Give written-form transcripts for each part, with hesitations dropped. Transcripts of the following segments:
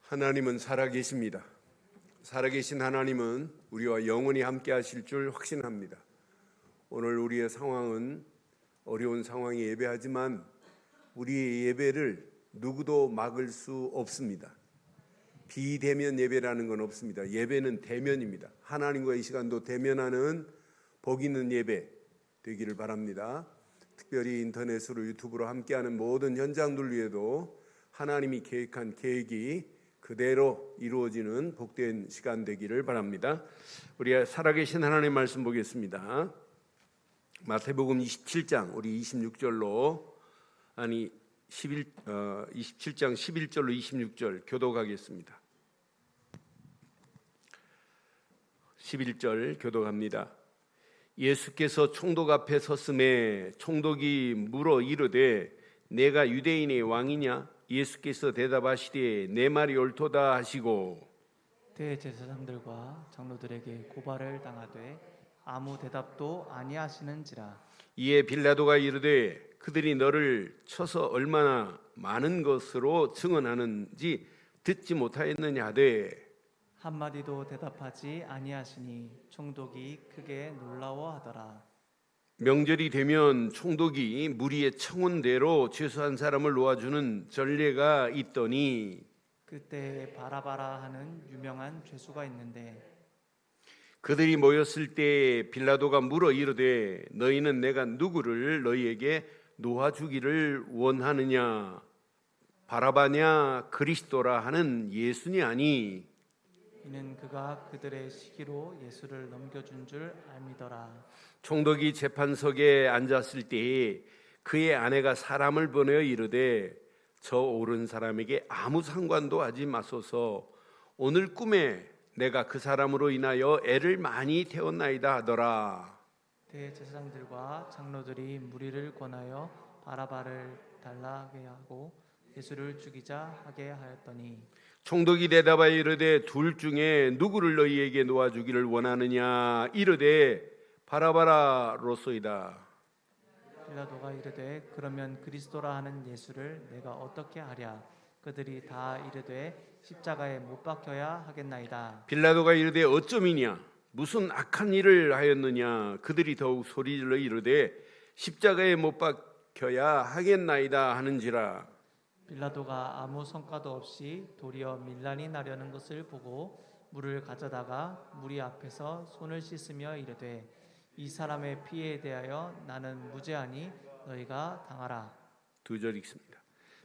하나님은 살아계십니다. 살아계신 하나님은 우리와 영원히 함께 하실 줄 확신합니다. 오늘 우리의 상황은 어려운 상황에 예배하지만 우리의 예배를 누구도 막을 수 없습니다. 비대면 예배라는 건 없습니다. 예배는 대면입니다. 하나님과 이 시간도 대면하는 복 있는 예배 되기를 바랍니다. 특별히 인터넷으로 유튜브로 함께하는 모든 현장들 위에도 하나님이 계획한 계획이 그대로 이루어지는 복된 시간 되기를 바랍니다. 우리 살아계신 하나님 말씀 보겠습니다. 마태복음 27장 우리 26절로 27장 11절로 26절 교독하겠습니다. 11절 교독합니다. 예수께서 총독 앞에 섰음에 총독이 물어 이르되 내가 유대인의 왕이냐? 예수께서 대답하시되 내 말이 옳도다 하시고 대제사장들과 장로들에게 고발을 당하되 아무 대답도 아니하시는지라. 이에 빌라도가 이르되 그들이 너를 쳐서 얼마나 많은 것으로 증언하는지 듣지 못하였느냐 하되 한마디도 대답하지 아니하시니 총독이 크게 놀라워하더라. 명절이 되면 총독이 무리의 청혼대로 죄수한 사람을 놓아주는 전례가 있더니 그때 바라바라 하는 유명한 죄수가 있는데 그들이 모였을 때 빌라도가 물어 이르되 너희는 내가 누구를 너희에게 놓아주기를 원하느냐? 바라바냐 그리스도라 하는 예수니 아니? 이는 그가 그들의 시기로 예수를 넘겨준 줄 알미더라. 총독이 재판석에 앉았을 때에 그의 아내가 사람을 보내어 이르되 저 오른 사람에게 아무 상관도 하지 마소서. 오늘 꿈에 내가 그 사람으로 인하여 애를 많이 태웠나이다 하더라. 대제사장들과 장로들이 무리를 권하여 바라바를 달라하게 하고 예수를 죽이자 하게 하였더니 총독이 대답하여 이르되 둘 중에 누구를 너희에게 놓아주기를 원하느냐? 이르되 바라바라로소이다. 빌라도가 이르되 그러면 그리스도라 하는 예수를 내가 어떻게 하랴? 그들이 다 이르되 십자가에 못 박혀야 하겠나이다. 빌라도가 이르되 어쩌미냐? 무슨 악한 일을 하였느냐? 그들이 더욱 소리질러 이르되 십자가에 못 박혀야 하겠나이다 하는지라. 빌라도가 아무 성과도 없이 도리어 밀란이 나려는 것을 보고 물을 가져다가 무리 앞에서 손을 씻으며 이르되 이 사람의 피에 대하여 나는 무죄하니 너희가 당하라. 2절 읽습니다.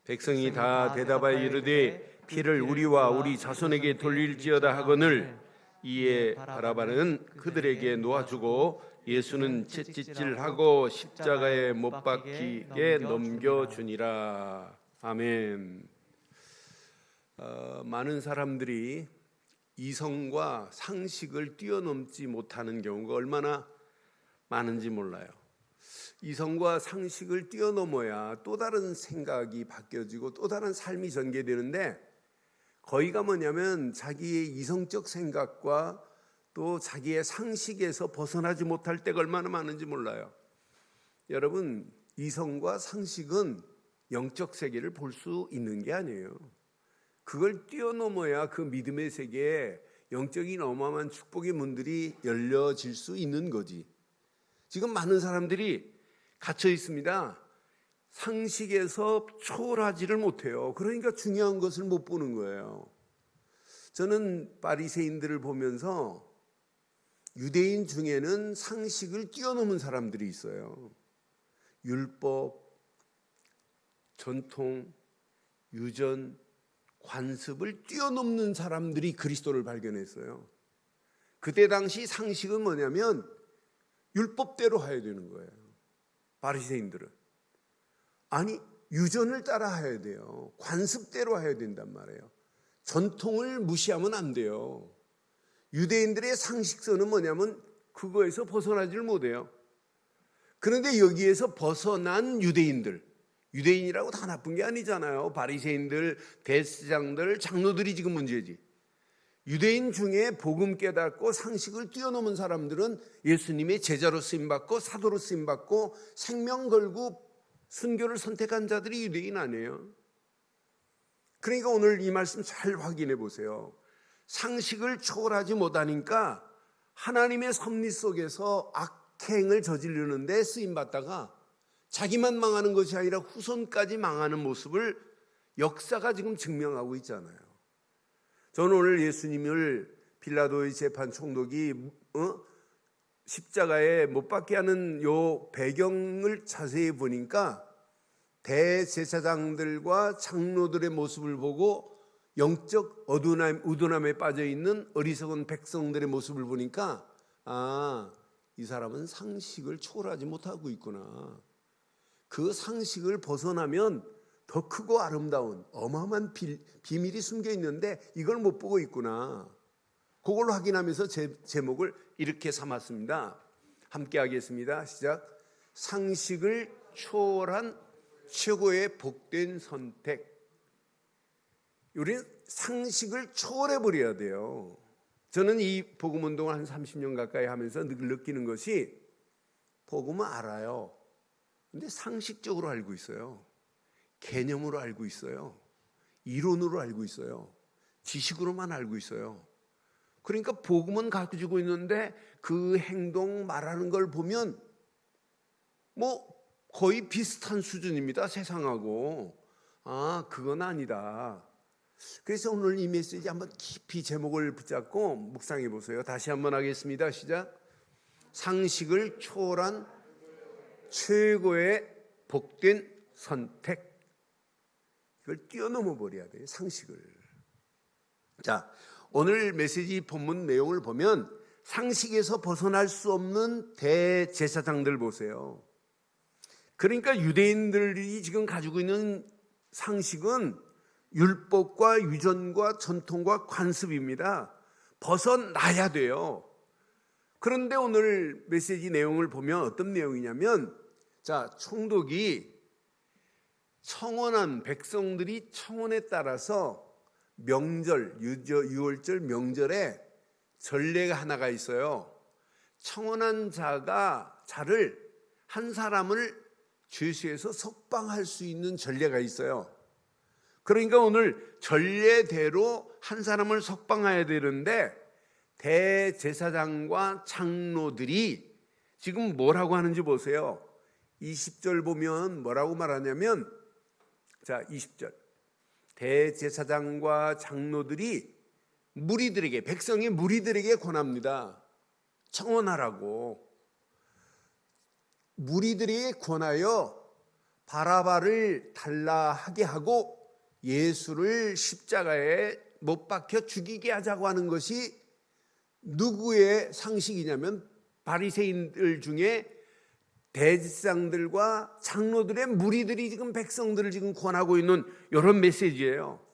백성이 다 대답하여 이르되 피를 우리와 우리 자손에게 돌릴지어다 하거늘 이에 바라바는 그들에게 놓아주고 예수는 채찍질하고 십자가에 못 박히게 넘겨주니라. 아멘. 많은 사람들이 이성과 상식을 뛰어넘지 못하는 경우가 얼마나 많은지 몰라요. 이성과 상식을 뛰어넘어야 또 다른 생각이 바뀌어지고 또 다른 삶이 전개되는데 거기가 뭐냐면 자기의 이성적 생각과 또 자기의 상식에서 벗어나지 못할 때가 얼마나 많은지 몰라요. 여러분, 이성과 상식은 영적 세계를 볼 수 있는 게 아니에요. 그걸 뛰어넘어야 그 믿음의 세계에 영적인 어마어마한 축복의 문들이 열려질 수 있는 거지. 지금 많은 사람들이 갇혀 있습니다. 상식에서 초월하지를 못해요. 그러니까 중요한 것을 못 보는 거예요. 저는 바리새인들을 보면서 유대인 중에는 상식을 뛰어넘은 사람들이 있어요. 율법, 전통, 유전, 관습을 뛰어넘는 사람들이 그리스도를 발견했어요. 그때 당시 상식은 뭐냐면 율법대로 해야 되는 거예요. 바리새인들은 아니 유전을 따라 해야 돼요. 관습대로 해야 된단 말이에요. 전통을 무시하면 안 돼요. 유대인들의 상식선은 뭐냐면 그거에서 벗어나지를 못해요. 그런데 여기에서 벗어난 유대인이라고 다 나쁜 게 아니잖아요. 바리새인들, 대제사장들, 장로들이 지금 문제지. 유대인 중에 복음 깨닫고 상식을 뛰어넘은 사람들은 예수님의 제자로 쓰임받고 사도로 쓰임받고 생명 걸고 순교를 선택한 자들이 유대인 아니에요. 그러니까 오늘 이 말씀 잘 확인해 보세요. 상식을 초월하지 못하니까 하나님의 섭리 속에서 악행을 저지르는 데 쓰임받다가 자기만 망하는 것이 아니라 후손까지 망하는 모습을 역사가 지금 증명하고 있잖아요. 저는 오늘 예수님을 빌라도의 재판 총독이 십자가에 못 박게 하는 요 배경을 자세히 보니까 대제사장들과 장로들의 모습을 보고 영적 우둔함에 빠져 있는 어리석은 백성들의 모습을 보니까 이 사람은 상식을 초월하지 못하고 있구나. 그 상식을 벗어나면 더 크고 아름다운 어마어마한 비밀이 숨겨 있는데 이걸 못 보고 있구나. 그걸 확인하면서 제목을 이렇게 삼았습니다. 함께 하겠습니다. 시작. 상식을 초월한 최고의 복된 선택. 우리는 상식을 초월해 버려야 돼요. 저는 이 복음 운동을 한 30년 가까이 하면서 늘 느끼는 것이 복음은 알아요. 근데 상식적으로 알고 있어요. 개념으로 알고 있어요. 이론으로 알고 있어요. 지식으로만 알고 있어요. 그러니까 복음은 가지고 있는데 그 행동 말하는 걸 보면 뭐 거의 비슷한 수준입니다. 세상하고. 그건 아니다. 그래서 오늘 이 메시지 한번 깊이 제목을 붙잡고 묵상해 보세요. 다시 한번 하겠습니다. 시작. 상식을 초월한 최고의 복된 선택. 이걸 뛰어넘어 버려야 돼요. 상식을. 자, 오늘 메시지 본문 내용을 보면 상식에서 벗어날 수 없는 대제사장들 보세요. 그러니까 유대인들이 지금 가지고 있는 상식은 율법과 유전과 전통과 관습입니다. 벗어나야 돼요. 그런데 오늘 메시지 내용을 보면 어떤 내용이냐면, 자, 총독이 청원한 백성들이 청원에 따라서 명절, 유월절 명절에 전례가 하나가 있어요. 청원한 자를 한 사람을 죄수에서 석방할 수 있는 전례가 있어요. 그러니까 오늘 전례대로 한 사람을 석방해야 되는데 대제사장과 장로들이 지금 뭐라고 하는지 보세요. 20절 보면 뭐라고 말하냐면, 자, 20절. 대제사장과 장로들이 무리들에게, 백성의 무리들에게 권합니다. 청원하라고. 무리들에게 권하여 바라바를 달라하게 하고 예수를 십자가에 못 박혀 죽이게 하자고 하는 것이 누구의 상식이냐면 바리새인들 중에 대제사장들과 장로들의 무리들이 지금 백성들을 지금 권하고 있는 이런 메시지예요.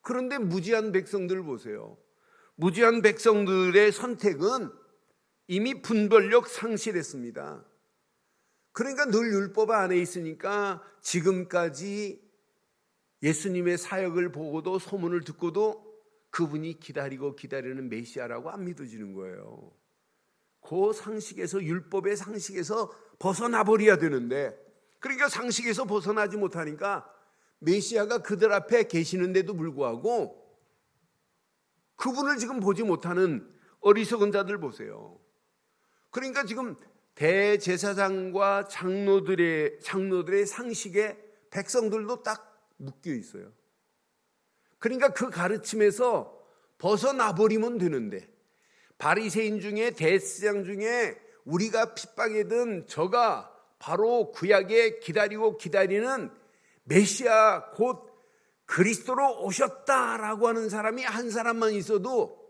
그런데 무지한 백성들을 보세요. 무지한 백성들의 선택은 이미 분별력 상실했습니다. 그러니까 늘 율법 안에 있으니까 지금까지 예수님의 사역을 보고도 소문을 듣고도 그분이 기다리는 메시아라고 안 믿어지는 거예요. 그 상식에서, 율법의 상식에서 벗어나 버려야 되는데, 그러니까 상식에서 벗어나지 못하니까 메시아가 그들 앞에 계시는데도 불구하고 그분을 지금 보지 못하는 어리석은 자들 보세요. 그러니까 지금 대제사장과 장로들의 상식에 백성들도 딱 묶여 있어요. 그러니까 그 가르침에서 벗어나 버리면 되는데, 바리새인 중에, 대제사장 중에 우리가 핍박이든 저가 바로 구약에 기다리는 메시아 곧 그리스도로 오셨다라고 하는 사람이 한 사람만 있어도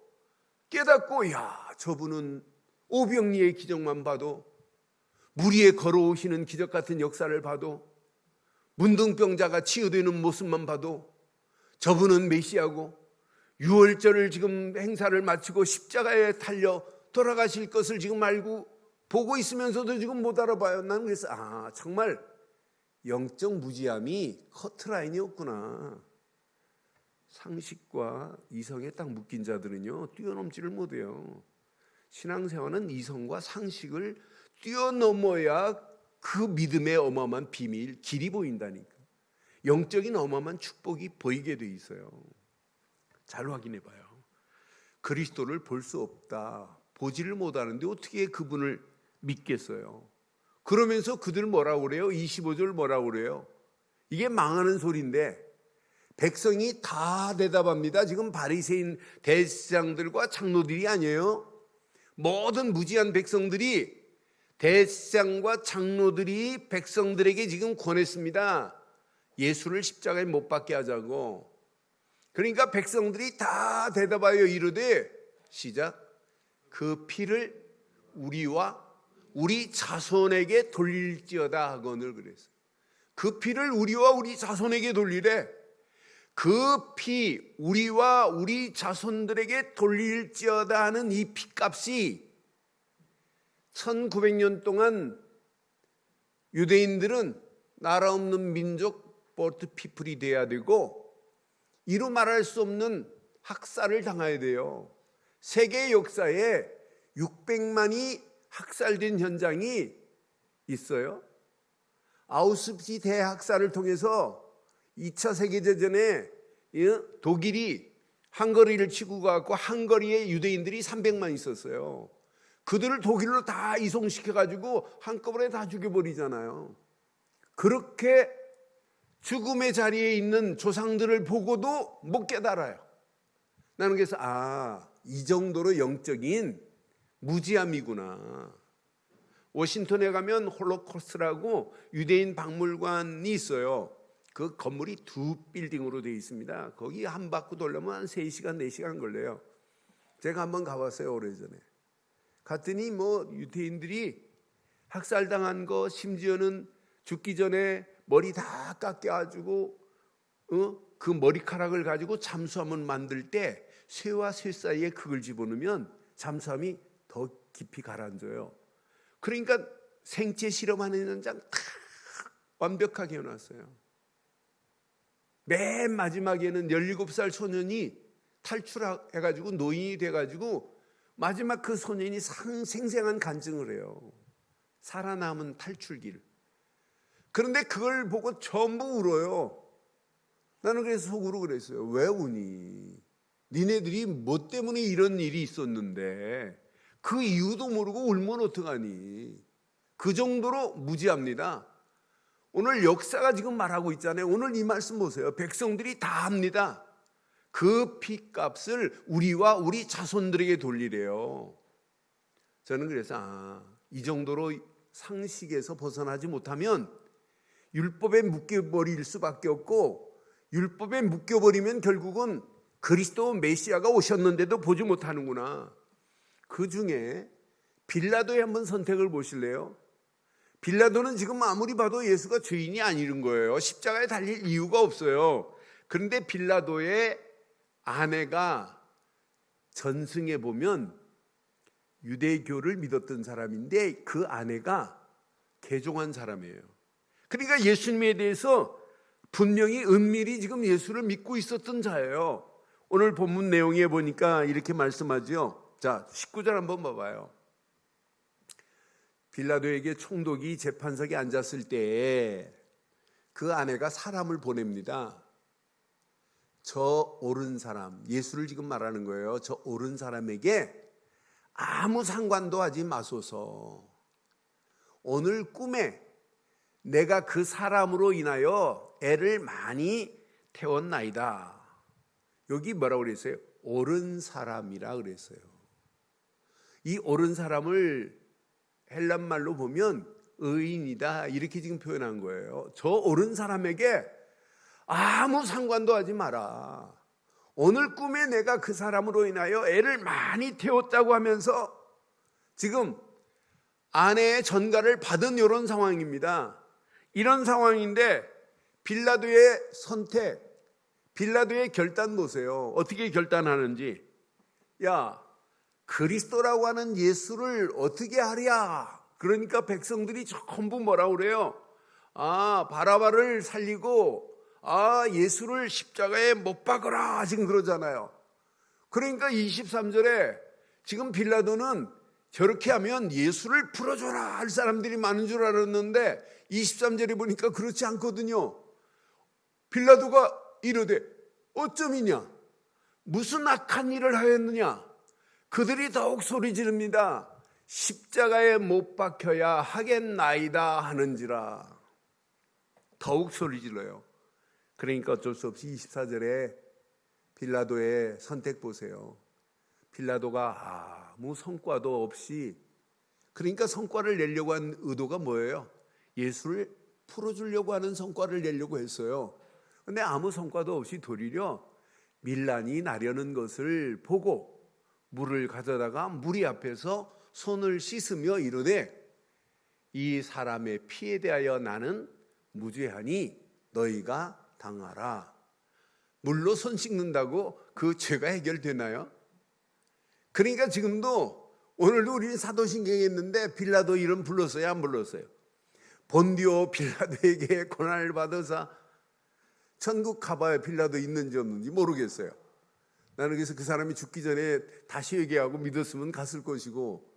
깨닫고, 야, 저분은 오병리의 기적만 봐도, 무리에 걸어오시는 기적 같은 역사를 봐도, 문둥병자가 치유되는 모습만 봐도 저분은 메시아고, 유월절을 지금 행사를 마치고 십자가에 달려 돌아가실 것을 지금 알고 보고 있으면서도 지금 못 알아봐요. 나는 그래서 정말 영적 무지함이 커트라인이었구나. 상식과 이성에 딱 묶인 자들은요 뛰어넘지를 못해요. 신앙생활은 이성과 상식을 뛰어넘어야 그 믿음의 어마어마한 비밀, 길이 보인다니까. 영적인 어마어마한 축복이 보이게 돼 있어요. 잘 확인해 봐요. 그리스도를 볼 수 없다, 보지를 못하는데 어떻게 그분을 믿겠어요? 그러면서 그들 뭐라고 그래요? 25절 뭐라고 그래요? 이게 망하는 소리인데 백성이 다 대답합니다. 지금 바리새인 대제사장들과 장로들이 아니에요. 모든 무지한 백성들이, 대제사장과 장로들이 백성들에게 지금 권했습니다. 예수를 십자가에 못 박게 하자고. 그러니까 백성들이 다 대답하여 이르되, 시작, 그 피를 우리와 우리 자손에게 돌릴지어다 하거늘 그랬어요. 그 피를 우리와 우리 자손에게 돌리래. 그 피 우리와 우리 자손들에게 돌릴지어다 하는 이 피값이 1900년 동안 유대인들은 나라 없는 민족, 포르트 피플이 돼야 되고 이루 말할 수 없는 학살을 당해야 돼요. 세계 역사에 600만이 학살된 현장이 있어요. 아우슈비츠 대학살을 통해서 2차 세계대전에 독일이 헝가리를 치고 가고 헝가리에 유대인들이 300만 있었어요. 그들을 독일로 다 이송시켜가지고 한꺼번에 다 죽여버리잖아요. 그렇게 죽음의 자리에 있는 조상들을 보고도 못 깨달아요. 나는 그래서 이 정도로 영적인 무지함이구나. 워싱턴에 가면 홀로코스트라고 유대인 박물관이 있어요. 그 건물이 2빌딩으로 되어 있습니다. 거기 한 바퀴 돌려면 한 3시간, 4시간 걸려요. 제가 한번 가봤어요, 오래전에. 갔더니 유대인들이 학살당한 거, 심지어는 죽기 전에 머리 다 깎여가지고 그 머리카락을 가지고 잠수함을 만들 때 쇠와 쇠 사이에 그걸 집어넣으면 잠수함이 더 깊이 가라앉아요. 그러니까 생체 실험하는 현장 다 완벽하게 해놨어요. 맨 마지막에는 17살 소년이 탈출해가지고 노인이 돼가지고 마지막 그 소년이 생생한 간증을 해요. 살아남은 탈출기를. 그런데 그걸 보고 전부 울어요. 나는 그래서 속으로 그랬어요. 왜 우니? 니네들이 뭐 때문에 이런 일이 있었는데 그 이유도 모르고 울면 어떡하니? 그 정도로 무지합니다. 오늘 역사가 지금 말하고 있잖아요. 오늘 이 말씀 보세요. 백성들이 다 합니다. 그 피값을 우리와 우리 자손들에게 돌리래요. 저는 그래서 이 정도로 상식에서 벗어나지 못하면 율법에 묶여버릴 수밖에 없고, 율법에 묶여버리면 결국은 그리스도 메시아가 오셨는데도 보지 못하는구나. 그 중에 빌라도의 한번 선택을 보실래요? 빌라도는 지금 아무리 봐도 예수가 죄인이 아닌 거예요. 십자가에 달릴 이유가 없어요. 그런데 빌라도의 아내가 전승에 보면 유대교를 믿었던 사람인데 그 아내가 개종한 사람이에요. 그러니까 예수님에 대해서 분명히 은밀히 지금 예수를 믿고 있었던 자예요. 오늘 본문 내용에 보니까 이렇게 말씀하죠. 자, 19절 한번 봐봐요. 빌라도에게 총독이 재판석에 앉았을 때 그 아내가 사람을 보냅니다. 저 옳은 사람, 예수를 지금 말하는 거예요. 저 옳은 사람에게 아무 상관도 하지 마소서. 오늘 꿈에 내가 그 사람으로 인하여 애를 많이 태웠나이다. 여기 뭐라고 그랬어요? 옳은 사람이라 그랬어요. 이 옳은 사람을 헬란 말로 보면 의인이다 이렇게 지금 표현한 거예요. 저 옳은 사람에게 아무 상관도 하지 마라. 오늘 꿈에 내가 그 사람으로 인하여 애를 많이 태웠다고 하면서 지금 아내의 전가를 받은 이런 상황입니다. 이런 상황인데 빌라도의 선택, 빌라도의 결단 보세요. 어떻게 결단하는지. 야, 그리스도라고 하는 예수를 어떻게 하랴? 그러니까 백성들이 전부 뭐라고 그래요? 바라바를 살리고 예수를 십자가에 못 박으라 지금 그러잖아요. 그러니까 23절에 지금 빌라도는 저렇게 하면 예수를 풀어줘라 할 사람들이 많은 줄 알았는데 23절에 보니까 그렇지 않거든요. 빌라도가 이르되 어쩌미냐? 무슨 악한 일을 하였느냐? 그들이 더욱 소리 지릅니다. 십자가에 못 박혀야 하겠나이다 하는지라. 더욱 소리 질러요. 그러니까 어쩔 수 없이 24절에 빌라도의 선택 보세요. 빌라도가 아무 성과도 없이, 그러니까 성과를 내려고 한 의도가 뭐예요? 예수를 풀어주려고 하는 성과를 내려고 했어요. 그런데 아무 성과도 없이 도리어 밀란이 나려는 것을 보고 물을 가져다가 무리 앞에서 손을 씻으며 이르되 이 사람의 피에 대하여 나는 무죄하니 너희가 당하라. 물로 손 씻는다고 그 죄가 해결되나요? 그러니까 지금도 오늘도 우리는 사도신경에 있는데 빌라도 이름 불렀어요, 안 불렀어요? 본디오 빌라도에게 고난을 받아서 천국 가봐야 빌라도 있는지 없는지 모르겠어요. 나는 그래서 그 사람이 죽기 전에 다시 회개하고 믿었으면 갔을 것이고,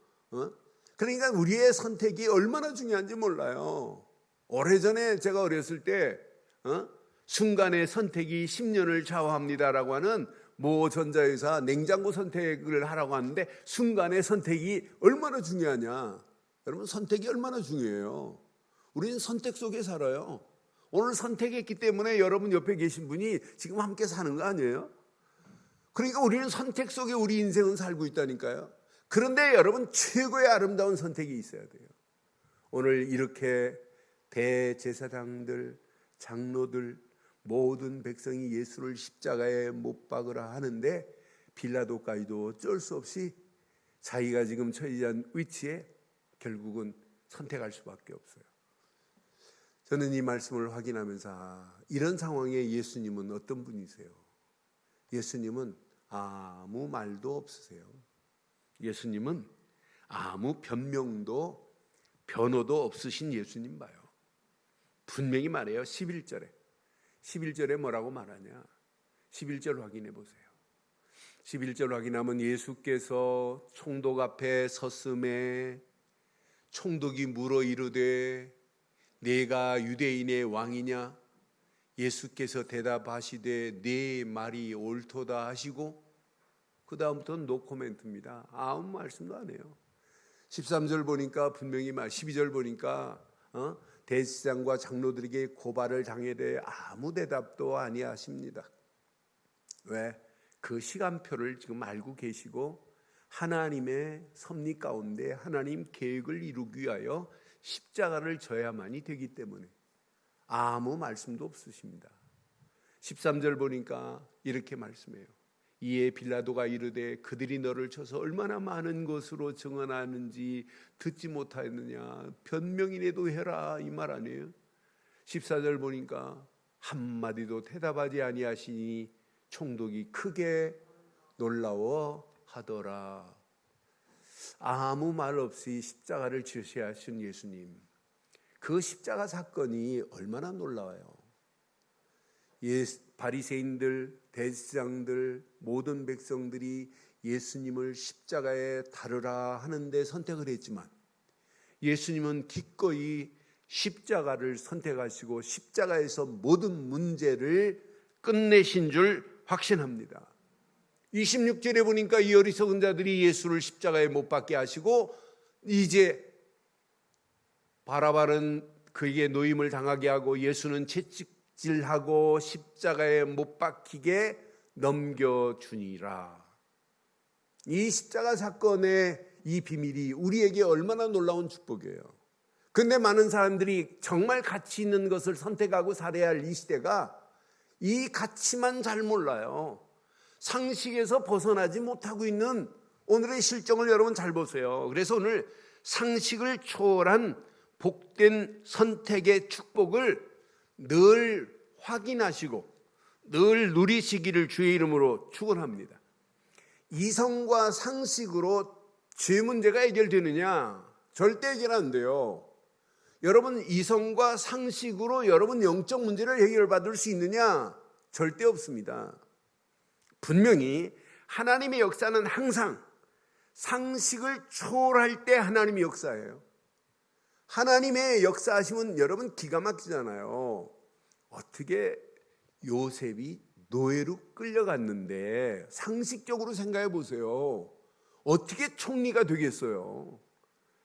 그러니까 우리의 선택이 얼마나 중요한지 몰라요. 오래전에 제가 어렸을 때 순간의 선택이 10년을 좌우합니다라고 하는 모 전자회사 냉장고 선택을 하라고 하는데, 순간의 선택이 얼마나 중요하냐. 여러분, 선택이 얼마나 중요해요. 우리는 선택 속에 살아요. 오늘 선택했기 때문에 여러분 옆에 계신 분이 지금 함께 사는 거 아니에요? 그러니까 우리는 선택 속에 우리 인생은 살고 있다니까요. 그런데 여러분, 최고의 아름다운 선택이 있어야 돼요. 오늘 이렇게 대제사장들, 장로들, 모든 백성이 예수를 십자가에 못 박으라 하는데 빌라도까지도 어쩔 수 없이 자기가 지금 처한 위치에 결국은 선택할 수밖에 없어요. 저는 이 말씀을 확인하면서 이런 상황에 예수님은 어떤 분이세요? 예수님은 아무 말도 없으세요. 예수님은 아무 변명도 변호도 없으신 예수님 봐요. 분명히 말해요. 11절에 뭐라고 말하냐? 11절 확인해 보세요. 11절 확인하면 예수께서 총독 앞에 섰음에 총독이 물어 이르되 내가 유대인의 왕이냐? 예수께서 대답하시되 네 말이 옳도다 하시고 그 다음부터는 노코멘트입니다. 아무 말씀도 안 해요. 13절 보니까 분명히 12절 보니까 대제사장과 장로들에게 고발을 당해대 아무 대답도 아니하십니다. 왜? 그 시간표를 지금 알고 계시고 하나님의 섭리 가운데 하나님 계획을 이루기 위하여 십자가를 져야만이 되기 때문에 아무 말씀도 없으십니다. 13절 보니까 이렇게 말씀해요. 이에 빌라도가 이르되 그들이 너를 쳐서 얼마나 많은 것으로 증언하는지 듣지 못하였느냐? 변명이라도 해라, 이 말 아니에요? 14절 보니까 한마디도 대답하지 아니하시니 총독이 크게 놀라워하더라. 아무 말 없이 십자가를 지으셔야 하신 예수님, 그 십자가 사건이 얼마나 놀라워요. 바리새인들, 대제사장들, 모든 백성들이 예수님을 십자가에 달으라 하는데 선택을 했지만 예수님은 기꺼이 십자가를 선택하시고 십자가에서 모든 문제를 끝내신 줄 확신합니다. 26절에 보니까 이 어리석은 자들이 예수를 십자가에 못 박게 하시고 이제 바라바는 그에게 노임을 당하게 하고 예수는 채찍질하고 십자가에 못 박히게 넘겨주니라. 이 십자가 사건의 이 비밀이 우리에게 얼마나 놀라운 축복이에요. 그런데 많은 사람들이 정말 가치 있는 것을 선택하고 살아야 할 이 시대가 이 가치만 잘 몰라요. 상식에서 벗어나지 못하고 있는 오늘의 실정을 여러분 잘 보세요. 그래서 오늘 상식을 초월한 복된 선택의 축복을 늘 확인하시고 늘 누리시기를 주의 이름으로 축원합니다. 이성과 상식으로 죄 문제가 해결되느냐? 절대 해결 안 돼요. 여러분, 이성과 상식으로 여러분 영적 문제를 해결받을 수 있느냐? 절대 없습니다. 분명히 하나님의 역사는 항상 상식을 초월할 때 하나님의 역사예요. 하나님의 역사하심은 여러분 기가 막히잖아요. 어떻게 요셉이 노예로 끌려갔는데 상식적으로 생각해 보세요. 어떻게 총리가 되겠어요?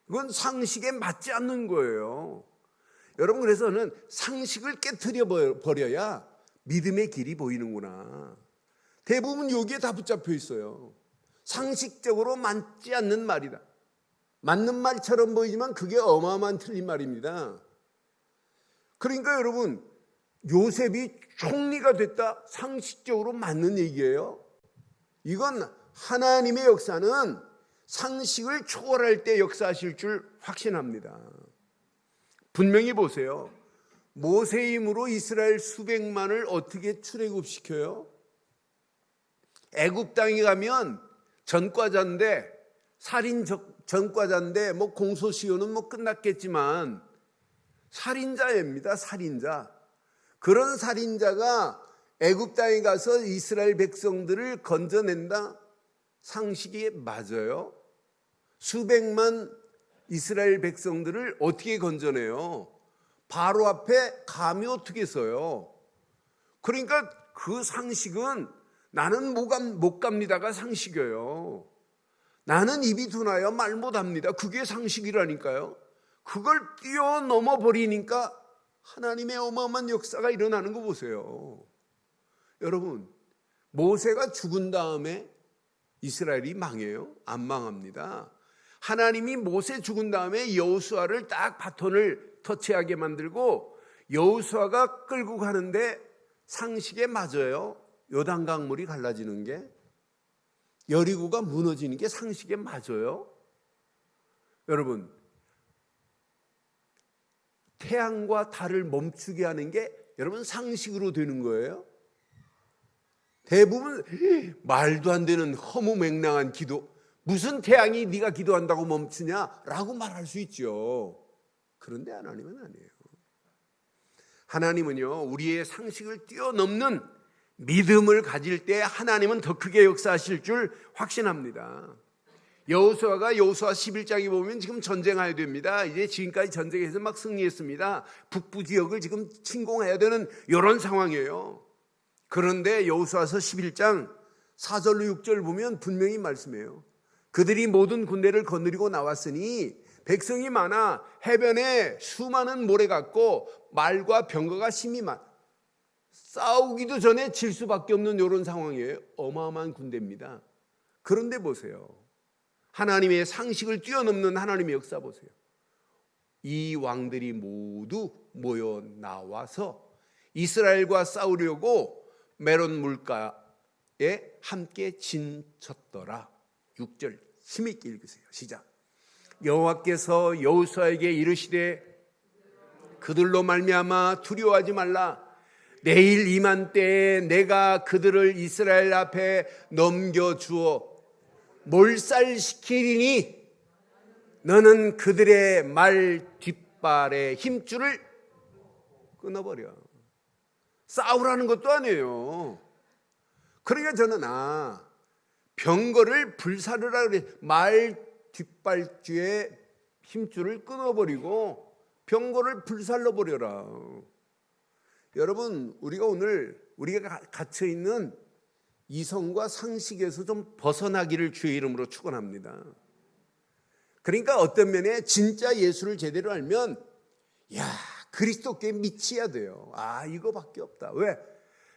이건 상식에 맞지 않는 거예요. 여러분, 그래서는 상식을 깨트려 버려야 믿음의 길이 보이는구나. 대부분 여기에 다 붙잡혀 있어요. 상식적으로 맞지 않는 말이다. 맞는 말처럼 보이지만 그게 어마어마한 틀린 말입니다. 그러니까 여러분, 요셉이 총리가 됐다, 상식적으로 맞는 얘기예요. 이건 하나님의 역사는 상식을 초월할 때 역사하실 줄 확신합니다. 분명히 보세요. 모세의 힘으로 이스라엘 수백만을 어떻게 출애굽시켜요? 애굽 땅에 가면 전과자인데, 살인 전과자인데 뭐 공소시효는 뭐 끝났겠지만 살인자입니다. 살인자. 그런 살인자가 애굽 땅에 가서 이스라엘 백성들을 건져낸다? 상식이 맞아요? 수백만 이스라엘 백성들을 어떻게 건져내요? 바로 앞에 감이 어떻게 서요? 그러니까 그 상식은 나는 못 갑니다가 상식이에요. 나는 입이 둔하여 말 못합니다. 그게 상식이라니까요. 그걸 뛰어넘어 버리니까 하나님의 어마어마한 역사가 일어나는 거 보세요. 여러분, 모세가 죽은 다음에 이스라엘이 망해요? 안 망합니다. 하나님이 모세 죽은 다음에 여호수아를 딱 바톤을 터치하게 만들고 여호수아가 끌고 가는데 상식에 맞아요. 요단강 물이 갈라지는 게, 여리고가 무너지는 게 상식에 맞아요. 여러분, 태양과 달을 멈추게 하는 게 여러분 상식으로 되는 거예요? 대부분 말도 안 되는 허무맹랑한 기도, 무슨 태양이 네가 기도한다고 멈추냐라고 말할 수 있죠. 그런데 하나님은 아니에요. 하나님은요, 우리의 상식을 뛰어넘는 믿음을 가질 때 하나님은 더 크게 역사하실 줄 확신합니다. 여호수아가 여호수아 11장에 보면 지금 전쟁해야 됩니다. 이제 지금까지 전쟁에서 막 승리했습니다. 북부 지역을 지금 침공해야 되는 이런 상황이에요. 그런데 여호수아서 11장 4절로 6절 보면 분명히 말씀해요. 그들이 모든 군대를 거느리고 나왔으니 백성이 많아 해변에 수많은 모래 같고 말과 병거가 심히 싸우기도 전에 질 수밖에 없는 이런 상황이에요. 어마어마한 군대입니다. 그런데 보세요. 하나님의 상식을 뛰어넘는 하나님의 역사 보세요. 이 왕들이 모두 모여 나와서 이스라엘과 싸우려고 메론 물가에 함께 진쳤더라. 6절 힘 있게 읽으세요. 시작. 여호와께서 여호수아에게 이르시되 그들로 말미암아 두려워하지 말라. 내일 이맘때에 내가 그들을 이스라엘 앞에 넘겨주어 몰살시키리니 너는 그들의 말 뒷발의 힘줄을 끊어버려. 싸우라는 것도 아니에요. 그러니까 저는 병거를 불사르라 그래. 말 뒷발주의 힘줄을 끊어버리고 병거를 불살라버려라. 여러분, 우리가 오늘 우리가 갇혀 있는 이성과 상식에서 좀 벗어나기를 주의 이름으로 축원합니다. 그러니까 어떤 면에 진짜 예수를 제대로 알면 그리스도께 미쳐야 돼요. 이거밖에 없다. 왜?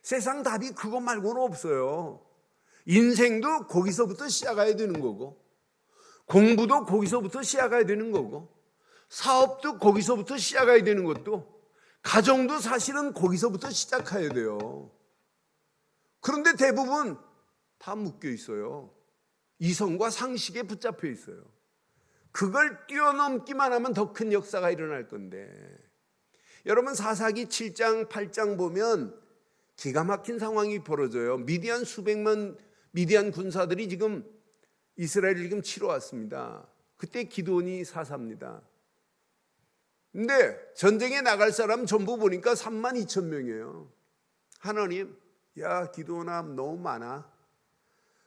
세상 답이 그거 말고는 없어요. 인생도 거기서부터 시작해야 되는 거고, 공부도 거기서부터 시작해야 되는 거고, 사업도 거기서부터 시작해야 되는 것도, 가정도 사실은 거기서부터 시작해야 돼요. 그런데 대부분 다 묶여 있어요. 이성과 상식에 붙잡혀 있어요. 그걸 뛰어넘기만 하면 더 큰 역사가 일어날 건데, 여러분 사사기 7장 8장 보면 기가 막힌 상황이 벌어져요. 미디안 수백만 미디안 군사들이 지금 이스라엘을 지금 치러 왔습니다. 그때 기드온이 사사입니다. 근데 전쟁에 나갈 사람 전부 보니까 32,000명이에요. 하나님, 기드온아 너무 많아.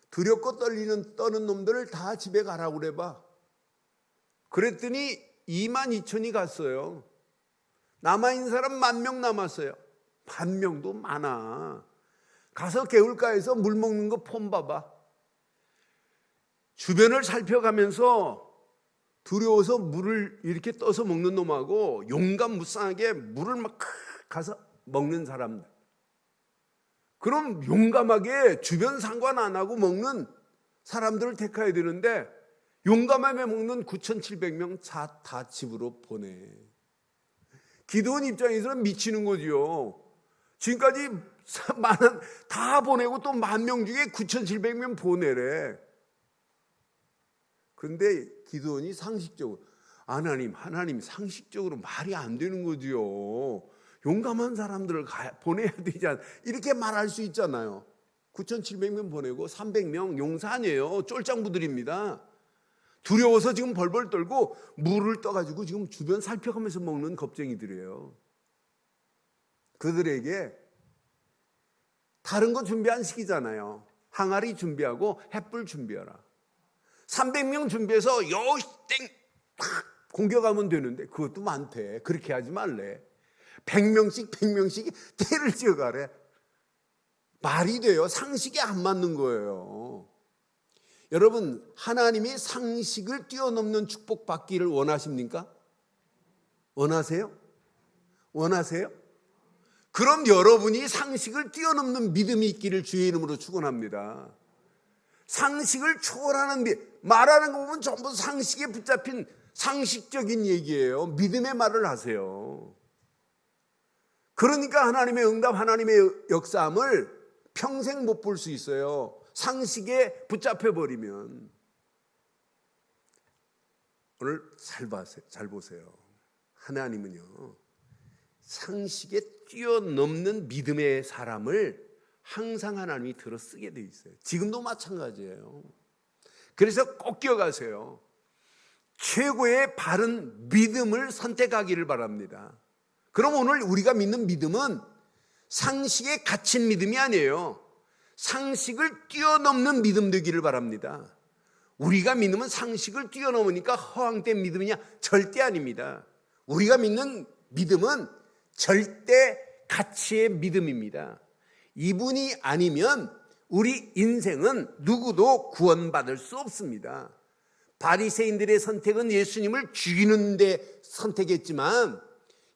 두렵고 떠는 놈들을 다 집에 가라고 그래봐. 그랬더니 22,000이 갔어요. 남아있는 사람 10,000명 남았어요. 1,000명도 많아. 가서 개울가에서 물 먹는 거 폼 봐봐. 주변을 살펴가면서 두려워서 물을 이렇게 떠서 먹는 놈하고 용감무쌍하게 물을 막 가서 먹는 사람들. 그럼 용감하게 주변 상관 안 하고 먹는 사람들을 택해야 되는데 용감하게 먹는 9,700명 다 집으로 보내. 기드온 입장에서는 미치는 거죠. 지금까지 많은 다 보내고 또 10,000명 중에 9,700명 보내래. 근데 기드온이 상식적으로 하나님 상식적으로 말이 안 되는 거지요. 용감한 사람들을 보내야 되지 않 이렇게 말할 수 있잖아요. 9,700명 보내고 300명 용사 아니에요. 쫄짱부들입니다. 두려워서 지금 벌벌 떨고 물을 떠가지고 지금 주변 살펴가면서 먹는 겁쟁이들이에요. 그들에게 다른 거 준비 안 시키잖아요. 항아리 준비하고 햇불 준비하라. 300명 준비해서 땡 공격하면 되는데 그것도 많대. 그렇게 하지 말래. 100명씩 때를 지어가래. 말이 돼요? 상식에 안 맞는 거예요. 여러분, 하나님이 상식을 뛰어넘는 축복 받기를 원하십니까? 원하세요? 원하세요? 그럼 여러분이 상식을 뛰어넘는 믿음이 있기를 주의 이름으로 축원합니다. 상식을 초월하는 말하는 거 보면 전부 상식에 붙잡힌 상식적인 얘기예요. 믿음의 말을 하세요. 그러니까 하나님의 응답, 하나님의 역사함을 평생 못 볼 수 있어요. 상식에 붙잡혀 버리면. 오늘 잘 보세요. 하나님은요, 상식에 뛰어넘는 믿음의 사람을 항상 하나님이 들어 쓰게 돼 있어요. 지금도 마찬가지예요. 그래서 꼭 기억하세요. 최고의 바른 믿음을 선택하기를 바랍니다. 그럼 오늘 우리가 믿는 믿음은 상식에 갇힌 믿음이 아니에요. 상식을 뛰어넘는 믿음 되기를 바랍니다. 우리가 믿으면 상식을 뛰어넘으니까 허황된 믿음이냐? 절대 아닙니다. 우리가 믿는 믿음은 절대 가치의 믿음입니다. 이분이 아니면 우리 인생은 누구도 구원받을 수 없습니다. 바리새인들의 선택은 예수님을 죽이는 데 선택했지만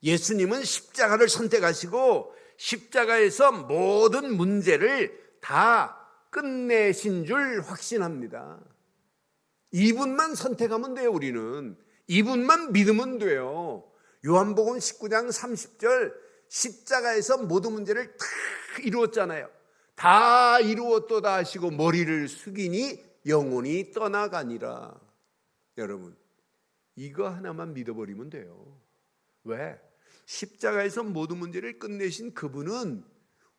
예수님은 십자가를 선택하시고 십자가에서 모든 문제를 다 끝내신 줄 확신합니다. 이분만 선택하면 돼요. 우리는 이분만 믿으면 돼요. 요한복음 19장 30절 십자가에서 모든 문제를 다 이루었잖아요. 다 이루었도다 하시고 머리를 숙이니 영혼이 떠나가니라. 여러분, 이거 하나만 믿어버리면 돼요. 왜? 십자가에서 모든 문제를 끝내신 그분은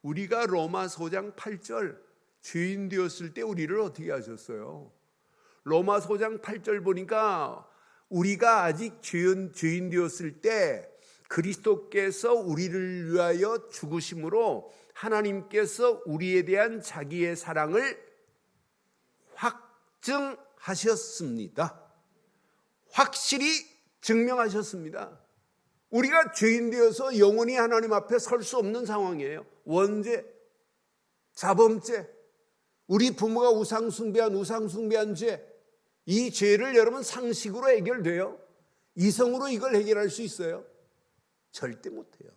우리가 로마서장 8절 죄인 되었을 때 우리를 어떻게 하셨어요? 로마서장 8절 보니까 우리가 아직 죄인 되었을 때 그리스도께서 우리를 위하여 죽으심으로 하나님께서 우리에 대한 자기의 사랑을 확증하셨습니다. 확실히 증명하셨습니다. 우리가 죄인 되어서 영원히 하나님 앞에 설 수 없는 상황이에요. 원죄, 자범죄, 우리 부모가 우상 숭배한 죄, 이 죄를 여러분 상식으로 해결돼요? 이성으로 이걸 해결할 수 있어요? 절대 못해요.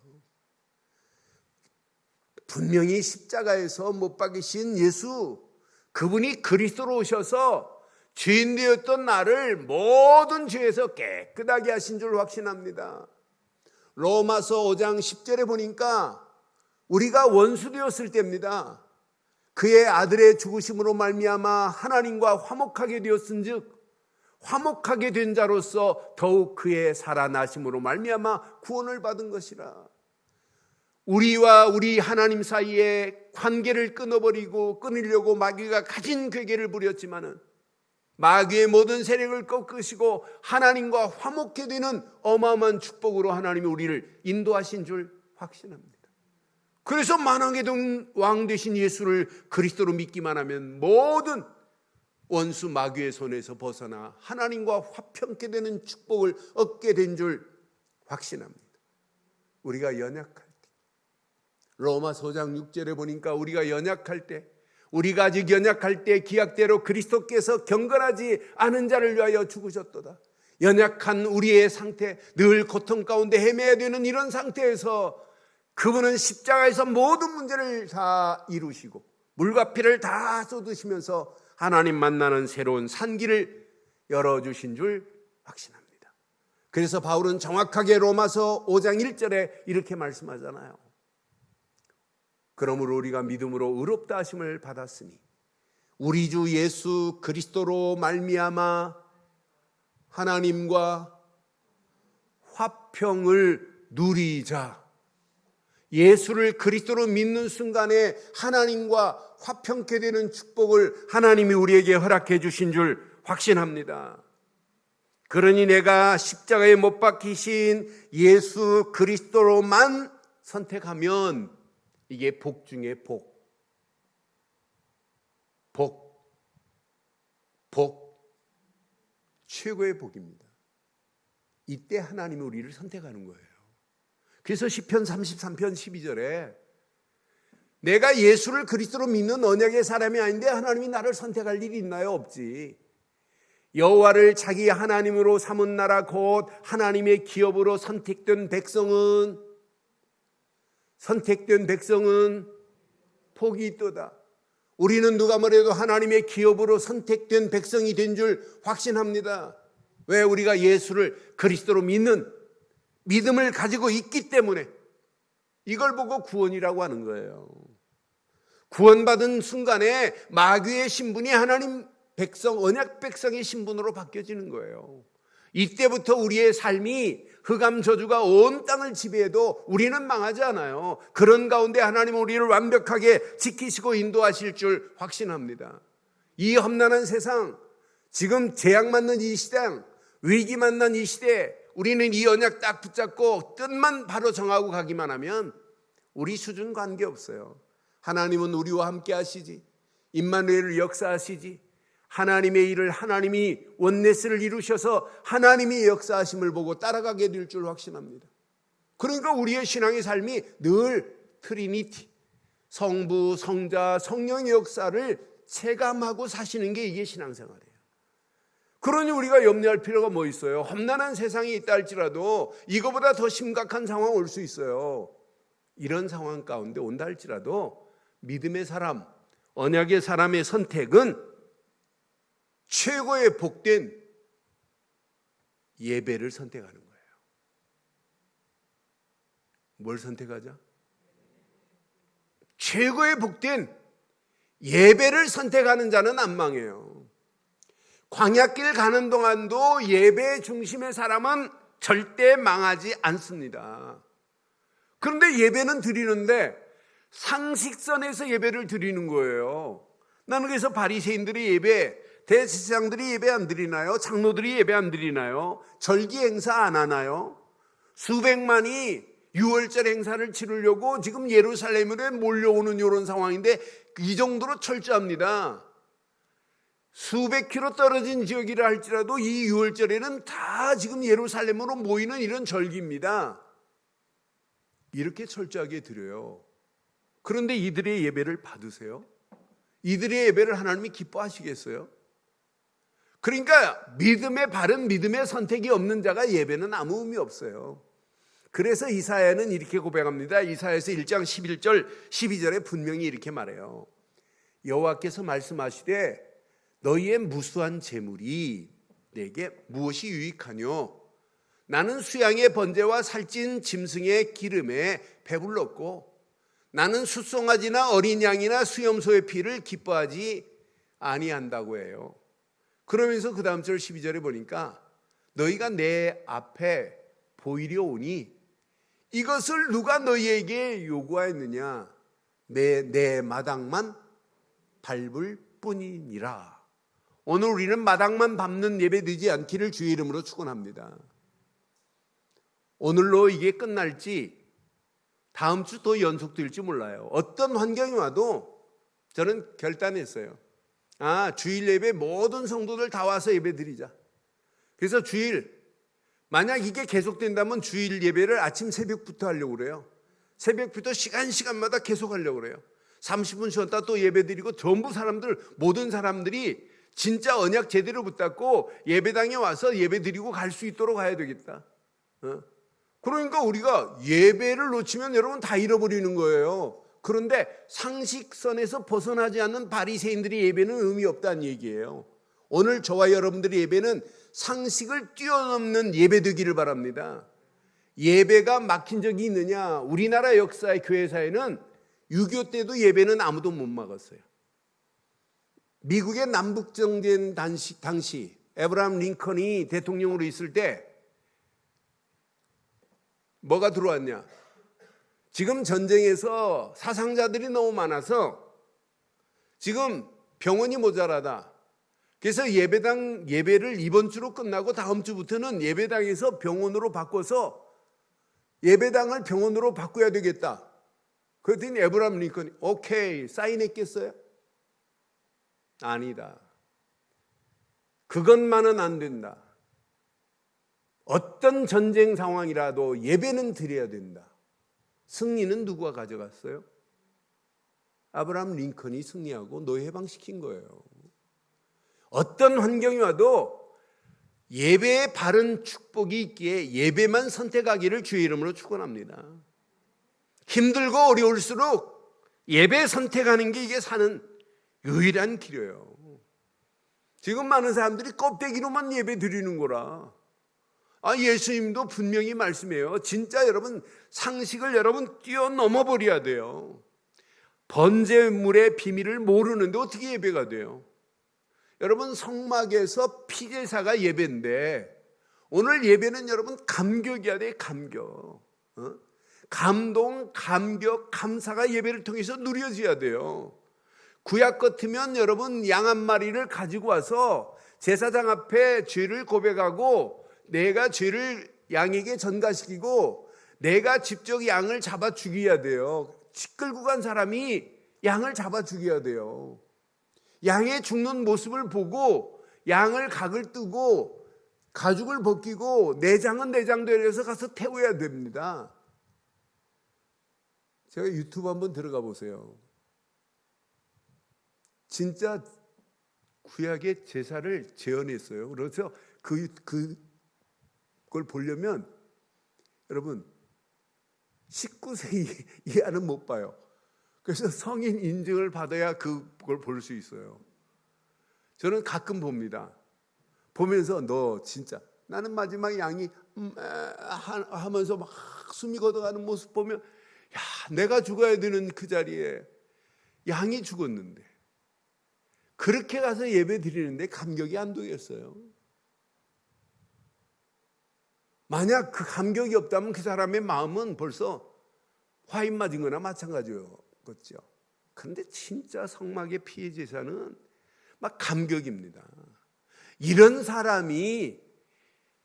분명히 십자가에서 못 박이신 예수, 그분이 그리스도로 오셔서 죄인 되었던 나를 모든 죄에서 깨끗하게 하신 줄 확신합니다. 로마서 5장 10절에 보니까 우리가 원수 되었을 때입니다. 그의 아들의 죽으심으로 말미암아 하나님과 화목하게 되었은즉 화목하게 된 자로서 더욱 그의 살아나심으로 말미암아 구원을 받은 것이라. 우리와 우리 하나님 사이에 관계를 끊으려고 마귀가 가진 괴계를 부렸지만은 마귀의 모든 세력을 꺾으시고 하나님과 화목해 되는 어마어마한 축복으로 하나님이 우리를 인도하신 줄 확신합니다. 그래서 만왕의 왕 되신 예수를 그리스도로 믿기만 하면 모든 원수 마귀의 손에서 벗어나 하나님과 화평케 되는 축복을 얻게 된 줄 확신합니다. 우리가 연약할 때, 로마서 5장 6절에 보니까 우리가 연약할 때, 우리가 아직 연약할 때 기약대로 그리스도께서 경건하지 않은 자를 위하여 죽으셨도다. 연약한 우리의 상태, 늘 고통 가운데 헤매야 되는 이런 상태에서 그분은 십자가에서 모든 문제를 다 이루시고 물과 피를 다 쏟으시면서 하나님 만나는 새로운 산길을 열어주신 줄 확신합니다. 그래서 바울은 정확하게 로마서 5장 1절에 이렇게 말씀하잖아요. 그러므로 우리가 믿음으로 의롭다 하심을 받았으니 우리 주 예수 그리스도로 말미암아 하나님과 화평을 누리자. 예수를 그리스도로 믿는 순간에 하나님과 화평케 되는 축복을 하나님이 우리에게 허락해 주신 줄 확신합니다. 그러니 내가 십자가에 못 박히신 예수 그리스도로만 선택하면 이게 복 중에 복. 최고의 복입니다. 이때 하나님이 우리를 선택하는 거예요. 그래서 시편 33편 12절에 내가 예수를 그리스도로 믿는 언약의 사람이 아닌데 하나님이 나를 선택할 일이 있나요? 없지. 여호와를 자기 하나님으로 삼은 나라 곧 하나님의 기업으로 선택된 백성은 복이 있도다. 우리는 누가 뭐래도 하나님의 기업으로 선택된 백성이 된 줄 확신합니다. 왜? 우리가 예수를 그리스도로 믿는 믿음을 가지고 있기 때문에 이걸 보고 구원이라고 하는 거예요. 구원받은 순간에 마귀의 신분이 하나님 백성, 언약 백성의 신분으로 바뀌어지는 거예요. 이때부터 우리의 삶이 흑암 저주가 온 땅을 지배해도 우리는 망하지 않아요. 그런 가운데 하나님은 우리를 완벽하게 지키시고 인도하실 줄 확신합니다. 이 험난한 세상, 지금 재앙 맞는 이 시대, 위기 만난 이 시대, 우리는 이 언약 딱 붙잡고 뜻만 바로 정하고 가기만 하면 우리 수준 관계없어요. 하나님은 우리와 함께 하시지, 임마누엘을 역사하시지, 하나님의 일을 하나님이 원네스를 이루셔서 하나님이 역사하심을 보고 따라가게 될 줄 확신합니다. 그러니까 우리의 신앙의 삶이 늘 트리니티, 성부, 성자, 성령의 역사를 체감하고 사시는 게 이게 신앙생활이에요. 그러니 우리가 염려할 필요가 뭐 있어요? 험난한 세상이 있다 할지라도 이거보다 더 심각한 상황 올 수 있어요. 이런 상황 가운데 온다 할지라도 믿음의 사람, 언약의 사람의 선택은 최고의 복된 예배를 선택하는 거예요. 뭘 선택하자? 최고의 복된 예배를 선택하는 자는 안 망해요. 광야길 가는 동안도 예배 중심의 사람은 절대 망하지 않습니다. 그런데 예배는 드리는데 상식선에서 예배를 드리는 거예요. 나는 그래서 바리새인들이 예배, 대제사장들이 예배 안 드리나요? 장로들이 예배 안 드리나요? 절기 행사 안 하나요? 수백만이 6월절 행사를 치르려고 지금 예루살렘으로 몰려오는 이런 상황인데 이 정도로 철저합니다. 수백 킬로 떨어진 지역이라 할지라도 이 6월절에는 다 지금 예루살렘으로 모이는 이런 절기입니다. 이렇게 철저하게 드려요. 그런데 이들의 예배를 받으세요? 이들의 예배를 하나님이 기뻐하시겠어요? 그러니까 믿음의 바른 믿음의 선택이 없는 자가 예배는 아무 의미 없어요. 그래서 이사야는 이렇게 고백합니다. 이사야에서 1장 11절 12절에 분명히 이렇게 말해요. 여호와께서 말씀하시되 너희의 무수한 재물이 내게 무엇이 유익하뇨? 나는 수양의 번제와 살찐 짐승의 기름에 배불렀고 나는 숫송아지나 어린 양이나 수염소의 피를 기뻐하지 아니한다고 해요. 그러면서 그 다음 절 12절에 보니까 너희가 내 앞에 보이려 오니 이것을 누가 너희에게 요구하였느냐? 내 마당만 밟을 뿐이니라. 오늘 우리는 마당만 밟는 예배 되지 않기를 주의 이름으로 축원합니다. 오늘로 이게 끝날지 다음 주 또 연속될지 몰라요. 어떤 환경이 와도 저는 결단했어요. 주일 예배 모든 성도들 다 와서 예배 드리자. 그래서 주일 만약 이게 계속된다면 주일 예배를 아침 새벽부터 하려고 그래요. 새벽부터 시간마다 계속 하려고 그래요. 30분 쉬었다 또 예배드리고 전부 모든 사람들이 진짜 언약 제대로 붙잡고 예배당에 와서 예배드리고 갈 수 있도록 가야 되겠다. 그러니까 우리가 예배를 놓치면 여러분 다 잃어버리는 거예요. 그런데 상식선에서 벗어나지 않는 바리새인들의 예배는 의미 없다는 얘기예요. 오늘 저와 여러분들의 예배는 상식을 뛰어넘는 예배 되기를 바랍니다. 예배가 막힌 적이 있느냐? 우리나라 역사의 교회사에는 6.25 때도 예배는 아무도 못 막았어요. 미국의 남북정전 당시 에브라함 링컨이 대통령으로 있을 때 뭐가 들어왔냐? 지금 전쟁에서 사상자들이 너무 많아서 지금 병원이 모자라다. 그래서 예배를 이번 주로 끝나고 다음 주부터는 예배당에서 병원으로 바꿔서 예배당을 병원으로 바꿔야 되겠다. 그랬더니 에브라함 링컨이 오케이 사인했겠어요? 아니다. 그것만은 안 된다. 어떤 전쟁 상황이라도 예배는 드려야 된다. 승리는 누가 가져갔어요? 아브라함 링컨이 승리하고 노예 해방시킨 거예요. 어떤 환경이 와도 예배에 바른 축복이 있기에 예배만 선택하기를 주의 이름으로 축원합니다. 힘들고 어려울수록 예배 선택하는 게 이게 사는 유일한 길이에요. 지금 많은 사람들이 껍데기로만 예배 드리는 거라. 예수님도 분명히 말씀해요. 진짜 여러분 상식을 뛰어넘어 버려야 돼요. 번제물의 비밀을 모르는데 어떻게 예배가 돼요? 여러분 성막에서 피제사가 예배인데 오늘 예배는 여러분 감격이야 돼. 감격. 감동, 감격, 감사가 예배를 통해서 누려져야 돼요. 구약 같으면 여러분 양 한 마리를 가지고 와서 제사장 앞에 죄를 고백하고 내가 죄를 양에게 전가시키고 내가 직접 양을 잡아 죽여야 돼요. 끌고 간 사람이 양을 잡아 죽여야 돼요. 양의 죽는 모습을 보고 양을 각을 뜨고 가죽을 벗기고 내장은 내장대로 해서 가서 태워야 됩니다. 제가 유튜브 한번 들어가 보세요. 진짜 구약의 제사를 재현했어요. 그래서 그걸 보려면 여러분 19세 이하는 못 봐요. 그래서 성인 인증을 받아야 그걸 볼 수 있어요. 저는 가끔 봅니다. 보면서 너 진짜 나는 마지막 양이 하면서 막 숨이 걷어가는 모습 보면 야 내가 죽어야 되는 그 자리에 양이 죽었는데 그렇게 가서 예배 드리는데 감격이 안 되겠어요. 만약 그 감격이 없다면 그 사람의 마음은 벌써 화인 맞은 거나 마찬가지였겠죠. 그런데 진짜 성막의 피해 제사는 막 감격입니다. 이런 사람이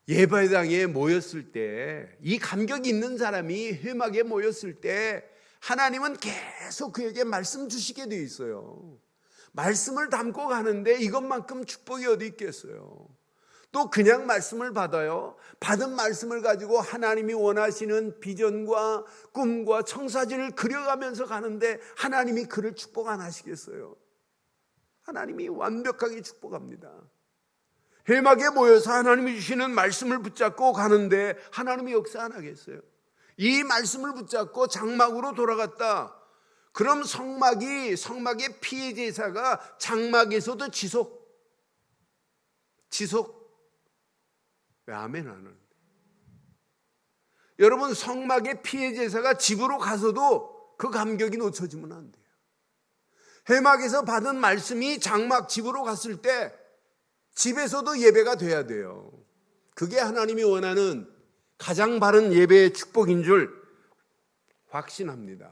예배당에 모였을 때, 이 감격이 있는 사람이 회막에 모였을 때 하나님은 계속 그에게 말씀 주시게 되어 있어요. 말씀을 담고 가는데 이것만큼 축복이 어디 있겠어요. 또 그냥 말씀을 받아요. 받은 말씀을 가지고 하나님이 원하시는 비전과 꿈과 청사진을 그려가면서 가는데 하나님이 그를 축복 안 하시겠어요? 하나님이 완벽하게 축복합니다. 회막에 모여서 하나님이 주시는 말씀을 붙잡고 가는데 하나님이 역사 안 하겠어요? 이 말씀을 붙잡고 장막으로 돌아갔다. 그럼 성막의 피해 제사가 장막에서도 지속. 왜 아멘 안 하는데? 여러분 성막의 피해 제사가 집으로 가서도 그 감격이 놓쳐지면 안 돼요. 회막에서 받은 말씀이 장막 집으로 갔을 때 집에서도 예배가 돼야 돼요. 그게 하나님이 원하는 가장 바른 예배의 축복인 줄 확신합니다.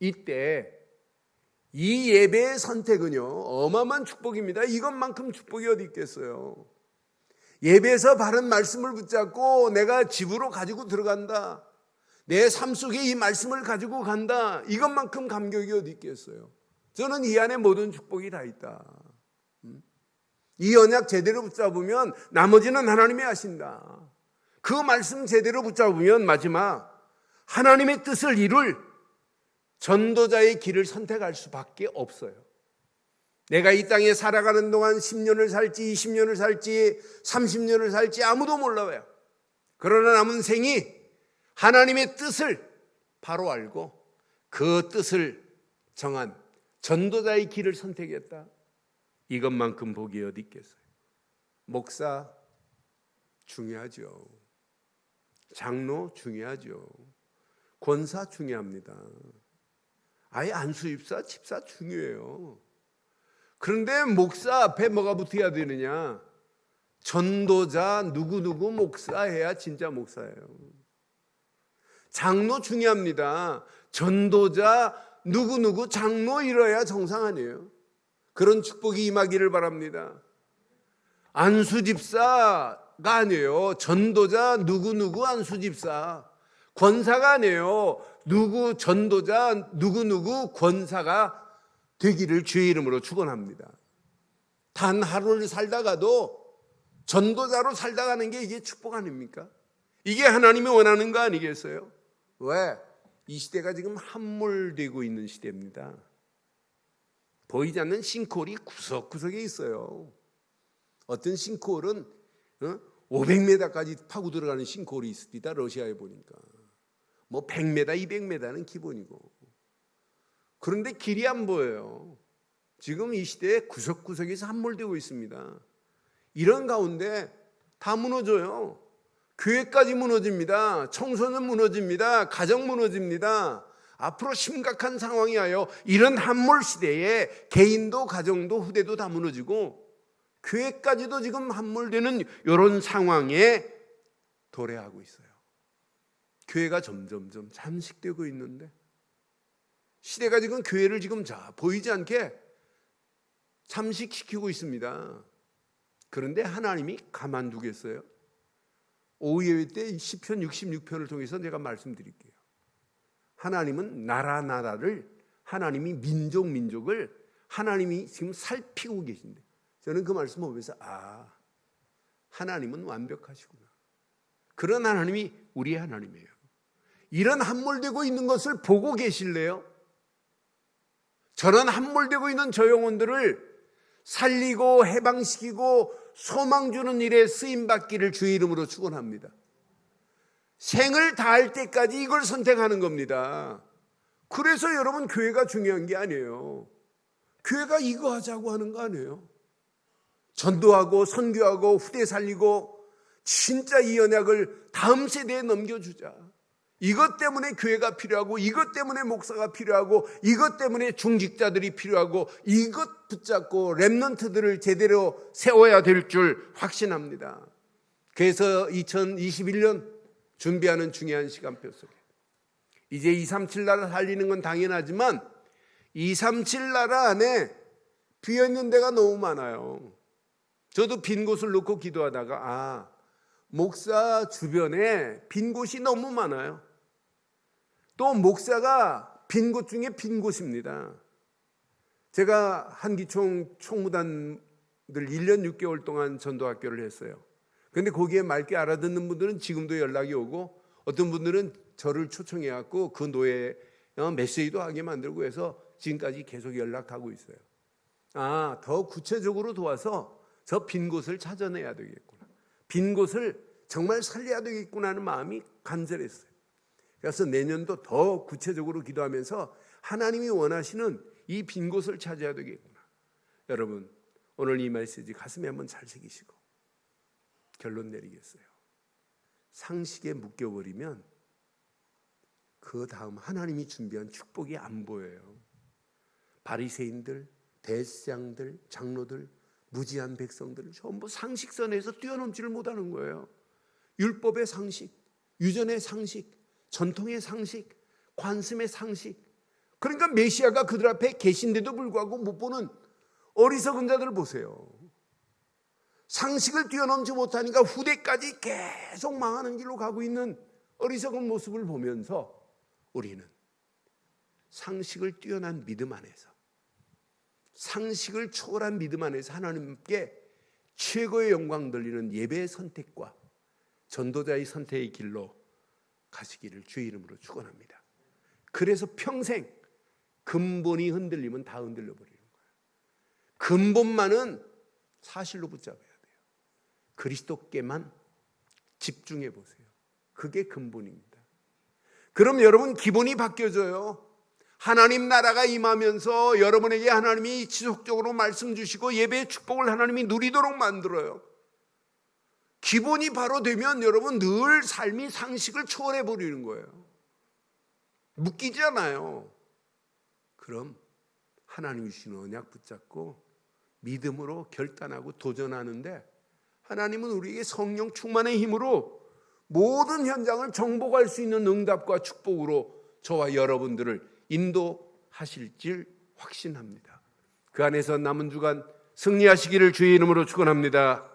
이때 이 예배의 선택은요 어마어마한 축복입니다. 이것만큼 축복이 어디 있겠어요. 예배에서 바른 말씀을 붙잡고 내가 집으로 가지고 들어간다. 내 삶 속에 이 말씀을 가지고 간다. 이것만큼 감격이 어디 있겠어요. 저는 이 안에 모든 축복이 다 있다. 이 언약 제대로 붙잡으면 나머지는 하나님이 하신다. 그 말씀 제대로 붙잡으면 마지막 하나님의 뜻을 이룰 전도자의 길을 선택할 수밖에 없어요. 내가 이 땅에 살아가는 동안 10년을 살지 20년을 살지 30년을 살지 아무도 몰라요. 그러나 남은 생이 하나님의 뜻을 바로 알고 그 뜻을 정한 전도자의 길을 선택했다. 이것만큼 복이 어디 있겠어요. 목사 중요하죠. 장로 중요하죠. 권사 중요합니다. 아예 안수입사, 집사 중요해요. 그런데 목사 앞에 뭐가 붙어야 되느냐? 전도자 누구누구 목사해야 진짜 목사예요. 장로 중요합니다. 전도자 누구누구 장로 이뤄야 정상 아니에요. 그런 축복이 임하기를 바랍니다. 안수집사가 아니에요. 전도자 누구누구 안수집사. 권사가 아니에요. 누구 전도자 누구누구 권사가 되기를 주의 이름으로 축원합니다. 단 하루를 살다가도 전도자로 살다가는 게 이게 축복 아닙니까? 이게 하나님이 원하는 거 아니겠어요? 왜? 이 시대가 지금 함몰되고 있는 시대입니다. 보이지 않는 싱크홀이 구석구석에 있어요. 어떤 싱크홀은 500m까지 파고 들어가는 싱크홀이 있습니다. 러시아에 보니까. 뭐 100m, 200m는 기본이고. 그런데 길이 안 보여요. 지금 이 시대에 구석구석에서 함몰되고 있습니다. 이런 가운데 다 무너져요. 교회까지 무너집니다. 청소년 무너집니다. 가정 무너집니다. 앞으로 심각한 상황이 와요. 이런 함몰 시대에 개인도 가정도 후대도 다 무너지고 교회까지도 지금 함몰되는 이런 상황에 도래하고 있어요. 교회가 점점점 잠식되고 있는데 시대가 지금 교회를 지금 보이지 않게 잠식시키고 있습니다. 그런데 하나님이 가만두겠어요? 오후예배 때 시편 66편을 통해서 내가 말씀드릴게요. 하나님은 나라를 하나님이 민족을 하나님이 지금 살피고 계신데 저는 그 말씀 보면서 하나님은 완벽하시구나. 그런 하나님이 우리의 하나님이에요. 이런 함몰되고 있는 것을 보고 계실래요? 저런 함몰되고 있는 저 영혼들을 살리고 해방시키고 소망 주는 일에 쓰임받기를 주의 이름으로 축원합니다. 생을 다할 때까지 이걸 선택하는 겁니다. 그래서 여러분 교회가 중요한 게 아니에요. 교회가 이거 하자고 하는 거 아니에요. 전도하고 선교하고 후대 살리고 진짜 이 언약을 다음 세대에 넘겨주자. 이것 때문에 교회가 필요하고 이것 때문에 목사가 필요하고 이것 때문에 중직자들이 필요하고 이것 붙잡고 렘넌트들을 제대로 세워야 될 줄 확신합니다. 그래서 2021년 준비하는 중요한 시간표 속에 이제 237 나라 살리는 건 당연하지만 237 나라 안에 비어있는 데가 너무 많아요. 저도 빈 곳을 놓고 기도하다가 목사 주변에 빈 곳이 너무 많아요. 또 목사가 빈 곳 중에 빈 곳입니다. 제가 한기총 총무단들 1년 6개월 동안 전도학교를 했어요. 그런데 거기에 맑게 알아듣는 분들은 지금도 연락이 오고 어떤 분들은 저를 초청해갖고 그 노예 메시지도 하게 만들고 해서 지금까지 계속 연락하고 있어요. 더 구체적으로 도와서 저 빈 곳을 찾아내야 되겠구나. 빈 곳을 정말 살려야 되겠구나 하는 마음이 간절했어요. 그래서 내년도 더 구체적으로 기도하면서 하나님이 원하시는 이 빈 곳을 찾아야 되겠구나. 여러분 오늘 이 메시지 가슴에 한번 잘 새기시고 결론 내리겠어요. 상식에 묶여버리면 그 다음 하나님이 준비한 축복이 안 보여요. 바리새인들, 대제사장들, 장로들, 무지한 백성들을 전부 상식선에서 뛰어넘지를 못하는 거예요. 율법의 상식, 유전의 상식, 전통의 상식, 관습의 상식. 그러니까 메시아가 그들 앞에 계신데도 불구하고 못 보는 어리석은 자들 보세요. 상식을 뛰어넘지 못하니까 후대까지 계속 망하는 길로 가고 있는 어리석은 모습을 보면서 우리는 상식을 뛰어난 믿음 안에서 상식을 초월한 믿음 안에서 하나님께 최고의 영광 돌리는 예배의 선택과 전도자의 선택의 길로 가시기를 주의 이름으로 축원합니다. 그래서 평생 근본이 흔들리면 다 흔들려 버리는 거예요. 근본만은 사실로 붙잡아야 돼요. 그리스도께만 집중해 보세요. 그게 근본입니다. 그럼 여러분 기본이 바뀌어져요. 하나님 나라가 임하면서 여러분에게 하나님이 지속적으로 말씀 주시고 예배의 축복을 하나님이 누리도록 만들어요. 기본이 바로 되면 여러분 늘 삶이 상식을 초월해 버리는 거예요. 묶이지 않아요. 그럼 하나님이 주시는 언약 붙잡고 믿음으로 결단하고 도전하는데 하나님은 우리에게 성령 충만의 힘으로 모든 현장을 정복할 수 있는 응답과 축복으로 저와 여러분들을 인도하실 줄 확신합니다. 그 안에서 남은 주간 승리하시기를 주의 이름으로 축원합니다.